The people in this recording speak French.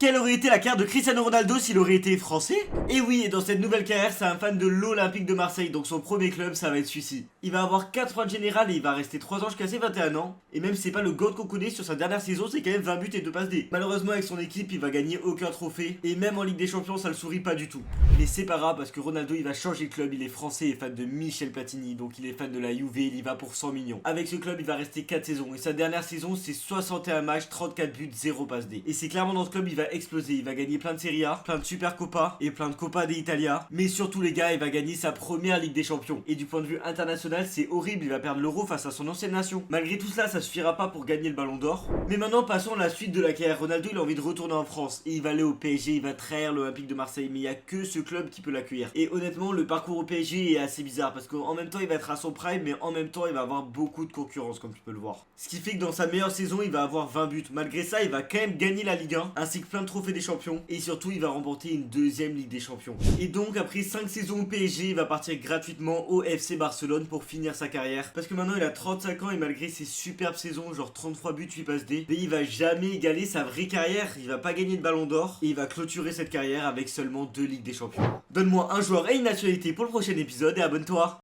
Quelle aurait été la carrière de Cristiano Ronaldo s'il aurait été français? Et oui, et dans cette nouvelle carrière, c'est un fan de l'Olympique de Marseille, donc son premier club, ça va être celui-ci. Il va avoir 4 ans de général et il va rester 3 ans jusqu'à ses 21 ans. Et même si c'est pas le GOAT qu'on connaît sur sa dernière saison, c'est quand même 20 buts et 2 passes D. Malheureusement, avec son équipe, il va gagner aucun trophée. Et même en Ligue des Champions, ça le sourit pas du tout. Mais c'est pas grave parce que Ronaldo, il va changer de club. Il est français et fan de Michel Platini, donc il est fan de la Juve, il y va pour 100 millions. Avec ce club, il va rester 4 saisons. Et sa dernière saison, c'est 61 matchs, 34 buts, 0 passes D. Et c'est clairement dans ce club, il va exploser. Il va gagner plein de Serie A, plein de Super Copa et plein de Copa d'Italia. Mais surtout les gars, il va gagner sa première Ligue des Champions. Et du point de vue international, c'est horrible, il va perdre l'Euro face à son ancienne nation. Malgré tout cela, ça suffira pas pour gagner le Ballon d'Or. Mais maintenant, passons à la suite de la carrière. Ronaldo, il a envie de retourner en France et il va aller au PSG, il va trahir l'Olympique de Marseille. Mais il y a que ce club qui peut l'accueillir. Et honnêtement, le parcours au PSG est assez bizarre parce qu'en même temps, il va être à son prime, mais en même temps, il va avoir beaucoup de concurrence, comme tu peux le voir. Ce qui fait que dans sa meilleure saison, il va avoir 20 buts. Malgré ça, il va quand même gagner la Ligue 1 ainsi que plein de trophées des champions. Et surtout, il va remporter une deuxième Ligue des Champions. Et donc, après 5 saisons au PSG, il va partir gratuitement au FC Barcelone pour finir sa carrière. Parce que maintenant, il a 35 ans et malgré ses superbes saisons, genre 33 buts, 8 passes D, mais il va jamais égaler sa vraie carrière. Il va pas gagner de Ballon d'Or et il va clôturer cette carrière avec seulement 2 Ligues des Champions. Donne-moi un joueur et une nationalité pour le prochain épisode et abonne-toi.